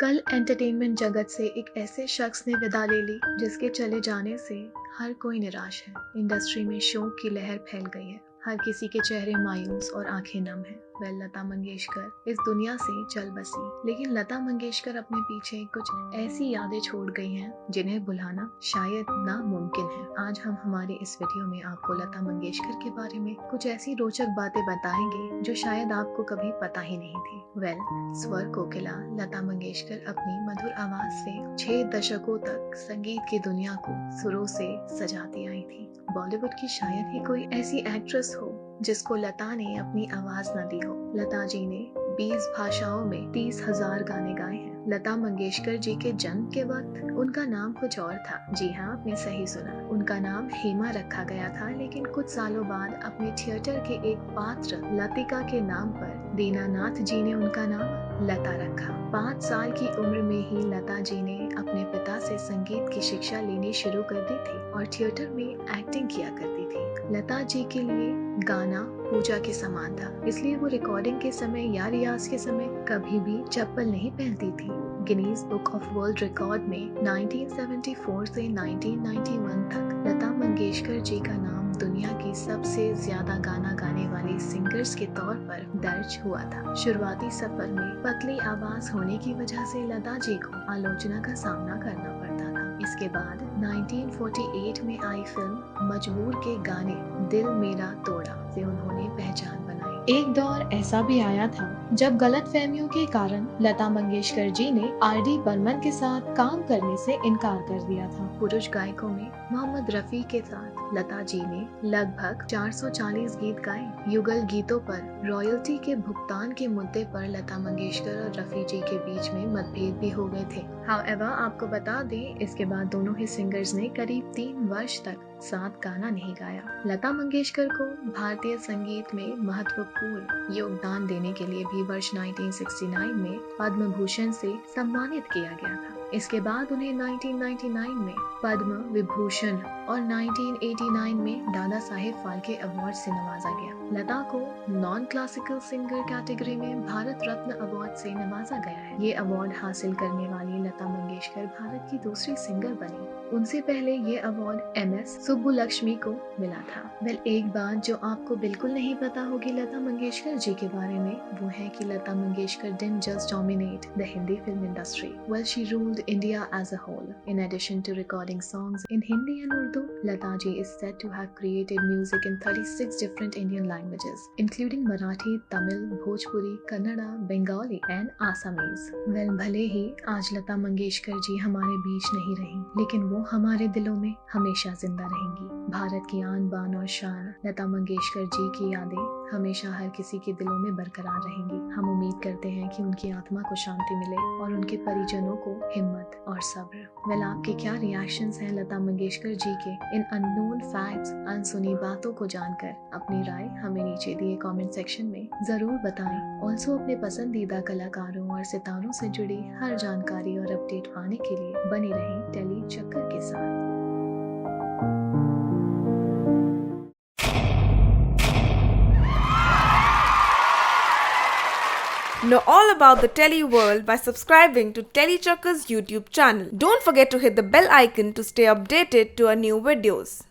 कल एंटरटेनमेंट जगत से एक ऐसे शख्स ने विदा ले ली जिसके चले जाने से हर कोई निराश है। इंडस्ट्री में शोक की लहर फैल गई है। हर किसी के चेहरे मायूस और आंखें नम हैं। लता मंगेशकर इस दुनिया से चल बसी, लेकिन लता मंगेशकर अपने पीछे कुछ ऐसी यादें छोड़ गई हैं जिन्हें भुलाना शायद नामुमकिन है। आज हम हमारे इस वीडियो में आपको लता मंगेशकर के बारे में कुछ ऐसी रोचक बातें बताएंगे जो शायद आपको कभी पता ही नहीं थी। स्वर कोकिला लता मंगेशकर अपनी मधुर आवाज से 6 दशकों तक संगीत की दुनिया को सुरों से सजाती आई थी। बॉलीवुड की शायद ही कोई ऐसी एक्ट्रेस हो जिसको लता ने अपनी आवाज न दी हो। लता जी ने 20 भाषाओं में 30,000 गाने गाए हैं। लता मंगेशकर जी के जन्म के वक्त उनका नाम कुछ और था। जी हाँ, आपने सही सुना, उनका नाम हेमा रखा गया था, लेकिन कुछ सालों बाद अपने थिएटर के एक पात्र लतिका के नाम पर दीनानाथ जी ने उनका नाम लता रखा। 5 साल की उम्र में ही लता जी ने अपने पिता से संगीत की शिक्षा लेनी शुरू कर दी थी और थिएटर में एक्टिंग किया करती थी। लता जी के लिए गाना पूजा के समान था, इसलिए वो रिकॉर्डिंग के समय या रियाज के समय कभी भी चप्पल नहीं पहनती थी। Guinness book of world record में 1974 से 1991 तक लता मंगेशकर जी का नाम दुनिया की सबसे ज्यादा गाना गाने वाली सिंगर्स के तौर पर दर्ज हुआ था। शुरुआती सफर में पतली आवाज होने की वजह से लता जी को आलोचना का सामना करना पड़ता था। इसके बाद 1948 में आई फिल्म मजबूर के गाने दिल मेरा तोड़ा से उन्होंने पहचान बनाई। एक दौर ऐसा भी आया था जब गलतफहमियों के कारण लता मंगेशकर जी ने आर.डी. बर्मन के साथ काम करने से इनकार कर दिया था। पुरुष गायकों में मोहम्मद रफी के साथ लता जी ने लगभग 440 गीत गाए। युगल गीतों पर रॉयल्टी के भुगतान के मुद्दे पर लता मंगेशकर और रफी जी के बीच में मतभेद भी हो गए थे। हाउएवर, आपको बता दें, इसके बाद दोनों ही सिंगर्स ने करीब 3 वर्ष तक साथ गाना नहीं गाया। लता मंगेशकर को भारतीय संगीत में महत्वपूर्ण योगदान देने के लिए भी वर्ष 1969 में पद्म भूषण से सम्मानित किया गया था। इसके बाद उन्हें 1999 में पद्म विभूषण और 1989 में दादा साहेब फाल्के अवार्ड से नवाजा गया। लता को नॉन क्लासिकल सिंगर कैटेगरी में भारत रत्न अवार्ड से नवाजा गया है। ये अवार्ड हासिल करने वाली लता मंगेशकर भारत की दूसरी सिंगर बनी। उनसे पहले ये अवार्ड एम.एस. सुब्बुलक्ष्मी को मिला था। एक बात जो आपको बिल्कुल नहीं पता होगी लता मंगेशकर जी के बारे में, वो है कि Lata Mangeshkar didn't just dominate the Hindi film industry. She ruled India as a whole. In addition to recording songs in Hindi and Urdu, Lata ji is said to have created music in 36 different Indian languages, including Marathi, Tamil, Bhojpuri, Kannada, Bengali and Assamese. भले ही आज लता मंगेशकर जी हमारे बीच नहीं रही, लेकिन वो हमारे दिलों में हमेशा जिंदा रहेंगी। भारत की आन बान और शान लता मंगेशकर जी की यादें हमेशा हर किसी के दिलों में बरकरार रहेंगी। हम उम्मीद करते हैं कि उनकी आत्मा को शांति मिले और उनके परिजनों को हिम्मत और सब्र। आपके क्या रिएक्शंस हैं लता मंगेशकर जी के इन अननोन फैक्ट्स, अनसुनी बातों को जानकर? अपनी राय हमें नीचे दिए कमेंट सेक्शन में जरूर बताएं। ऑल्सो अपने पसंदीदा कलाकारों और सितारों से जुड़ी हर जानकारी और अपडेट पाने के लिए बने रहें टेली चक्कर के साथ। Know all about the Telly world by subscribing to Telly Chakka's YouTube channel. Don't forget to hit the bell icon to stay updated to our new videos.